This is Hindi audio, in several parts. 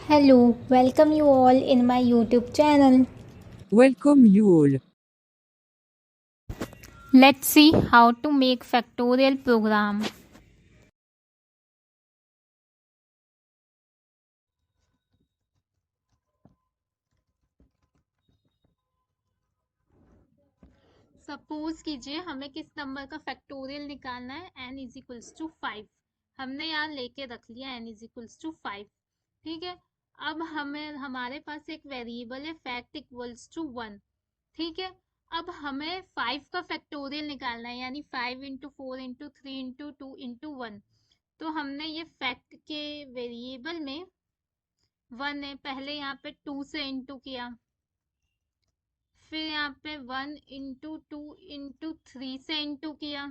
Hello, welcome you all in my YouTube channel. Welcome you all. Let's see how to make factorial program. Suppose कीजिए हमें किस नंबर का फैक्टोरियल निकालना है n इज इक्वल्स टू 5। हमने यहाँ लेके रख लिया n इज इक्वल्स टू 5। ठीक है, अब हमारे पास एक वेरिएबल है फैक्ट इक्वल्स टू 1। ठीक है, अब हमें 5 का फैक्टोरियल निकालना है, यानी 5 इंटू 4 इंटू 3 इंटू 2 इंटू 1। तो हमने ये फैक्ट के वेरिएबल में 1 है, पहले यहाँ पे 2 से इंटू किया, फिर यहाँ पे 1 इंटू 2 इंटू 3 से इंटू किया,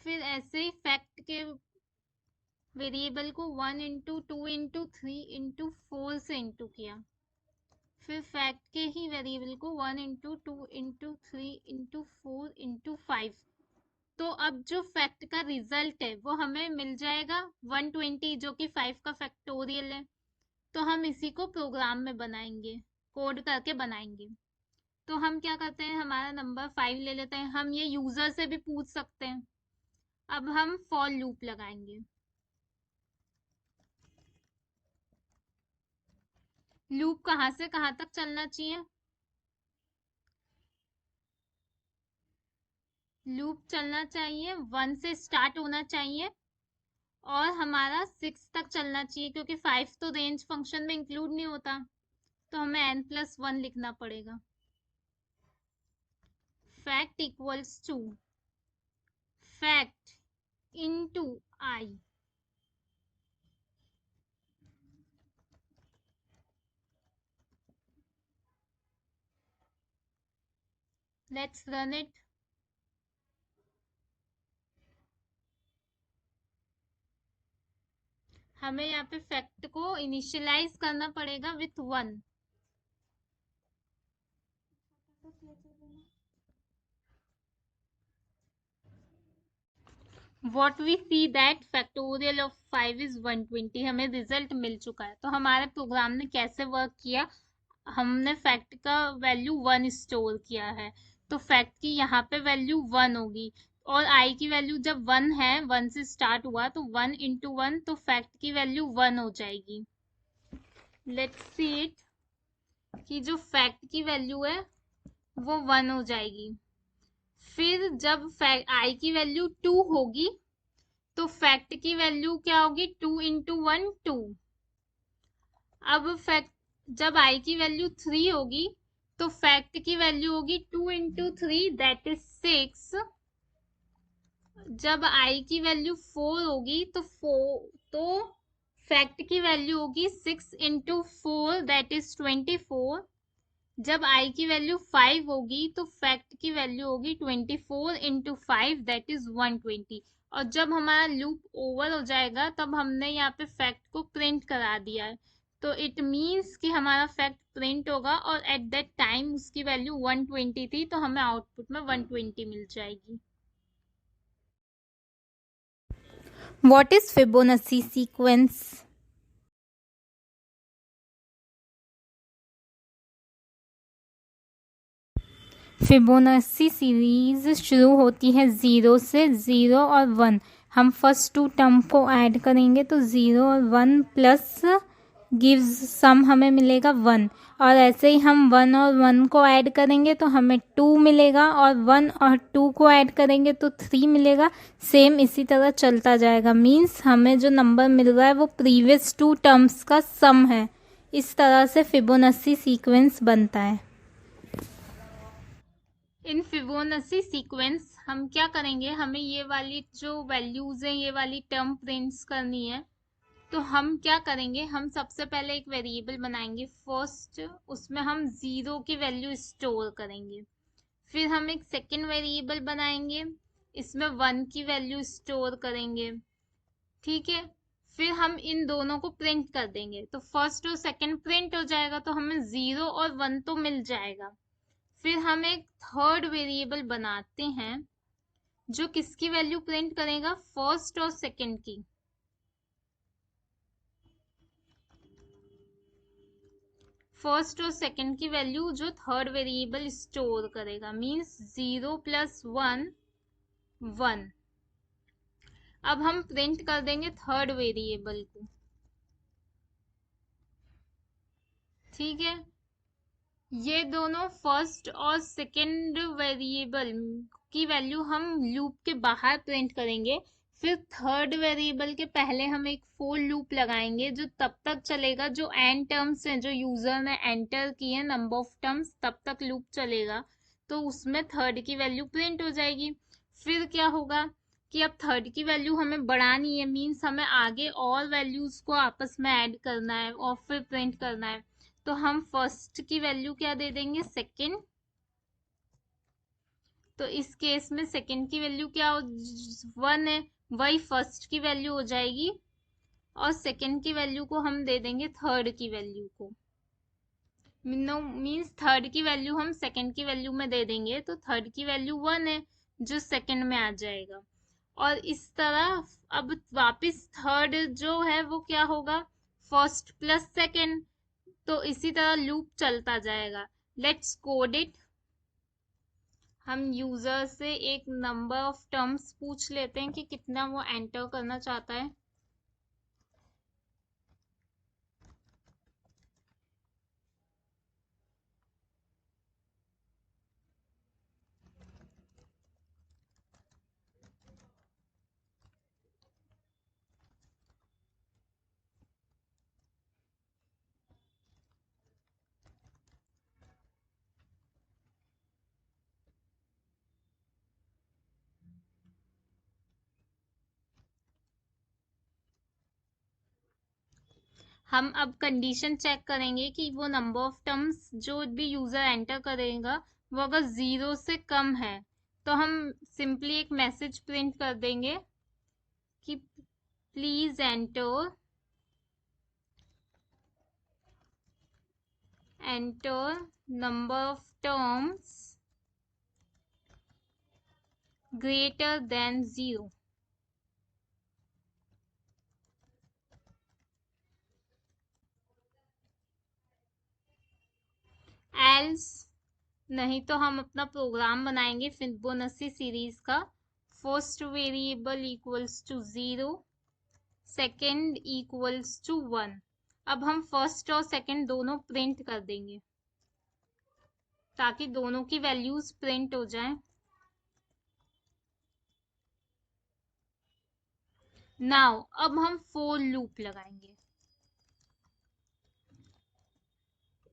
फिर ऐसे ही फैक्ट के वेरिएबल को 1 इंटू 2 इंटू 3 इंटू 4 से इंटू किया, फिर फैक्ट के ही वेरिएबल को 1 इंटू 2 इंटू 3 इंटू 4 इंटू 5। तो अब जो फैक्ट का रिजल्ट है वो हमें मिल जाएगा 120, जो कि 5 का फैक्टोरियल है। तो हम इसी को प्रोग्राम में बनाएंगे, कोड करके बनाएंगे। तो हम क्या करते हैं, हमारा नंबर 5 ले लेते हैं। हम ये यूजर से भी पूछ सकते हैं। अब हम फॉर लूप लगाएंगे। लूप कहाँ से कहाँ तक चलना चाहिए? लूप चलना चाहिए 1 से स्टार्ट होना चाहिए और हमारा 6 तक चलना चाहिए, क्योंकि 5 तो रेंज फंक्शन में इंक्लूड नहीं होता, तो हमें n+1 लिखना पड़ेगा। Fact equals to fact into i. Let's run it. हमें यहाँ पे फैक्ट को इनिशियलाइज करना पड़ेगा with 1। What we see that factorial of 5 is 120। हमें रिजल्ट मिल चुका है। तो हमारे प्रोग्राम ने कैसे वर्क किया, हमने फैक्ट का वैल्यू 1 स्टोर किया है, तो फैक्ट की यहाँ पे वैल्यू 1 होगी, और आई की वैल्यू जब 1 है, 1 से स्टार्ट हुआ, तो 1 इंटू 1, तो फैक्ट की वैल्यू 1 हो जाएगी। लेट्स सी इट कि जो फैक्ट की वैल्यू है वो 1 हो जाएगी। फिर जब आई की वैल्यू 2 होगी, तो फैक्ट की वैल्यू क्या होगी, 2 इंटू 1 2। अब फैक्ट जब आई की वैल्यू 3 होगी, तो फैक्ट की वैल्यू होगी 2 इंटू 3 दैट इज 6। जब आई की वैल्यू 4 होगी, तो फैक्ट की वैल्यू होगी 6 इंटू 4 दैट इज 24। जब आई की वैल्यू 5 होगी, तो फैक्ट की वैल्यू होगी 24 इंटू 5 दैट इज 120। और जब हमारा लूप ओवर हो जाएगा, तब हमने यहाँ पे फैक्ट को प्रिंट करा दिया है, तो इट मीन्स कि हमारा फैक्ट प्रिंट होगा, और एट दैट टाइम उसकी वैल्यू 120 थी, तो हमें आउटपुट में 120 मिल जाएगी। What is Fibonacci sequence? Fibonacci series शुरू होती है 0 से। 0 और 1, हम फर्स्ट 2 टर्म को ऐड करेंगे, तो 0 और 1 प्लस गिव्स सम हमें मिलेगा 1। और ऐसे ही हम 1 और 1 को ऐड करेंगे तो हमें 2 मिलेगा, और 1 और 2 को ऐड करेंगे तो 3 मिलेगा। सेम इसी तरह चलता जाएगा। मीन्स हमें जो नंबर मिल रहा है वो प्रीवियस 2 टर्म्स का सम है। इस तरह से फिबोनाची सीक्वेंस बनता है। इन फिबोनाची सीक्वेंस हम क्या करेंगे, हमें ये वाली जो वैल्यूज हैं, ये वाली टर्म प्रिंट्स करनी है। तो हम क्या करेंगे, हम सबसे पहले एक वेरिएबल बनाएंगे फर्स्ट, उसमें हम 0 की वैल्यू स्टोर करेंगे। फिर हम एक सेकेंड वेरिएबल बनाएंगे, इसमें 1 की वैल्यू स्टोर करेंगे। ठीक है, फिर हम इन दोनों को प्रिंट कर देंगे, तो फर्स्ट और सेकेंड प्रिंट हो जाएगा, तो हमें 0 और 1 तो मिल जाएगा। फिर हम एक थर्ड वेरिएबल बनाते हैं जो किसकी वैल्यू प्रिंट करेगा, फर्स्ट और सेकंड की। फर्स्ट और सेकंड की वैल्यू जो थर्ड वेरिएबल स्टोर करेगा, मींस 0 + 1 1। अब हम प्रिंट कर देंगे थर्ड वेरिएबल को, ठीक है। ये दोनों फर्स्ट और सेकंड वेरिएबल की वैल्यू हम लूप के बाहर प्रिंट करेंगे। फिर थर्ड वेरिएबल के पहले हम एक फोर लूप लगाएंगे जो तब तक चलेगा, जो एन टर्म्स हैं जो यूजर ने एंटर किए, नंबर ऑफ टर्म्स, तब तक लूप चलेगा। तो उसमें थर्ड की वैल्यू प्रिंट हो जाएगी। फिर क्या होगा कि अब थर्ड की वैल्यू हमें बढ़ानी है, मीन्स हमें आगे और वैल्यूज को आपस में ऐड करना है और फिर प्रिंट करना है। तो हम फर्स्ट की वैल्यू क्या दे देंगे, सेकंड। तो इस केस में सेकंड की वैल्यू क्या 1 है, वही फर्स्ट की वैल्यू हो जाएगी। और सेकंड की वैल्यू को हम दे देंगे थर्ड की वैल्यू को। नो मीन्स थर्ड की वैल्यू हम सेकंड की वैल्यू में दे देंगे, तो थर्ड की वैल्यू 1 है जो सेकंड में आ जाएगा। और इस तरह अब वापस थर्ड जो है वो क्या होगा, फर्स्ट प्लस सेकंड। तो इसी तरह लूप चलता जाएगा। Let's code it. हम यूजर से एक नंबर ऑफ टर्म्स पूछ लेते हैं कि कितना वो एंटर करना चाहता है। हम अब कंडीशन चेक करेंगे कि वो नंबर ऑफ टर्म्स जो भी यूजर एंटर करेगा वो अगर 0 से कम है तो हम सिंपली एक मैसेज प्रिंट कर देंगे कि please enter number of terms greater than 0। Else नहीं तो हम अपना प्रोग्राम बनाएंगे फिबोनाची सीरीज का। First variable equals to 0, second equals to 1। अब हम फर्स्ट और सेकेंड दोनों प्रिंट कर देंगे ताकि दोनों की वैल्यूज प्रिंट हो जाएं। नाउ अब हम फोर लूप लगाएंगे।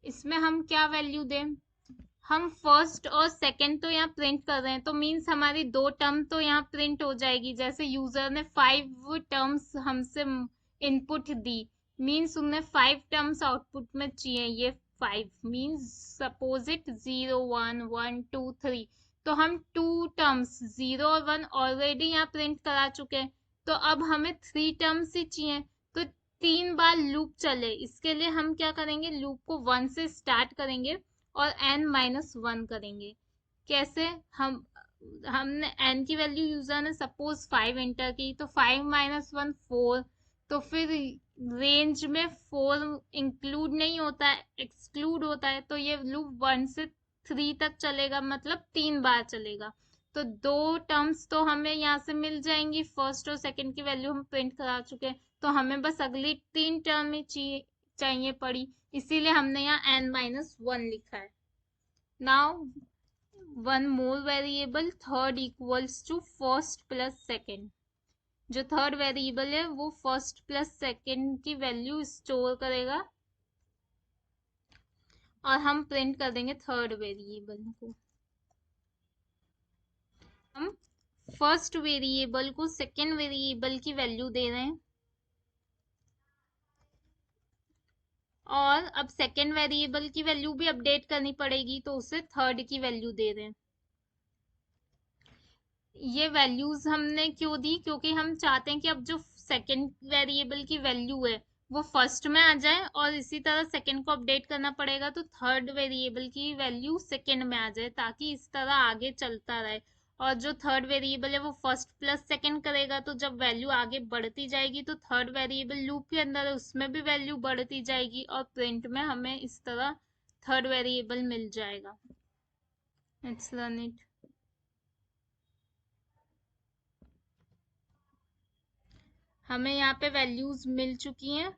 इसमें हम क्या वैल्यू दें, हम फर्स्ट और सेकंड तो यहाँ प्रिंट कर रहे हैं, तो मींस हमारी दो टर्म तो यहाँ प्रिंट हो जाएगी। जैसे यूजर ने 5 टर्म्स हमसे इनपुट दी, मींस उन्हें 5 टर्म्स आउटपुट में चाहिए। ये 5 मींस सपोज इट 0 1 1 2 3। तो हम 2 टर्म्स 0 और 1 ऑलरेडी यहाँ प्रिंट करा चुके हैं, तो अब हमें 3 टर्म्स ही चाहिए। तो 3 बार लूप चले, इसके लिए हम क्या करेंगे, लूप को 1 से स्टार्ट करेंगे और n-1 करेंगे। कैसे, हमने n की वैल्यू यूजर ने सपोज 5 एंटर की, तो 5 - 1 4। तो फिर रेंज में 4 इंक्लूड नहीं होता है, एक्सक्लूड होता है। तो ये लूप 1 से 3 तक चलेगा, मतलब 3 बार चलेगा। तो दो टर्म्स तो हमें यहाँ से मिल जाएंगी, फर्स्ट और सेकंड की वैल्यू हम प्रिंट करा चुके हैं, तो हमें बस अगली 3 टर्म ही चाहिए पड़ी, इसीलिए हमने यहाँ n-1 लिखा है। Now one more variable, third equals to first plus second. जो थर्ड वेरिएबल है वो फर्स्ट प्लस सेकंड की वैल्यू स्टोर करेगा और हम प्रिंट कर देंगे थर्ड वेरिएबल को। हम फर्स्ट वेरिएबल को सेकंड वेरिएबल की वैल्यू दे रहे हैं और अब सेकंड वेरिएबल की वैल्यू भी अपडेट करनी पड़ेगी, तो उसे थर्ड की वैल्यू दे रहे हैं। ये वैल्यूज हमने क्यों दी, क्योंकि हम चाहते हैं कि अब जो सेकंड वेरिएबल की वैल्यू है वो फर्स्ट में आ जाए, और इसी तरह सेकंड को अपडेट करना पड़ेगा तो थर्ड वेरिएबल की वैल्यू सेकंड में आ जाए, ताकि इस तरह आगे चलता रहे। और जो थर्ड वेरिएबल है वो फर्स्ट प्लस सेकंड करेगा, तो जब वैल्यू आगे बढ़ती जाएगी तो थर्ड वेरिएबल लूप के अंदर है उसमें भी वैल्यू बढ़ती जाएगी, और प्रिंट में हमें इस तरह थर्ड वेरिएबल मिल जाएगा। Let's run it. हमें यहाँ पे वैल्यूज मिल चुकी हैं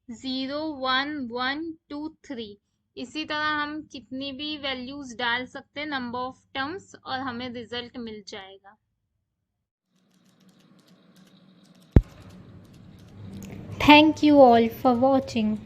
0 1 1 2 3। इसी तरह हम कितनी भी वैल्यूज डाल सकते हैं नंबर ऑफ टर्म्स और हमें रिजल्ट मिल जाएगा। Thank you all for watching.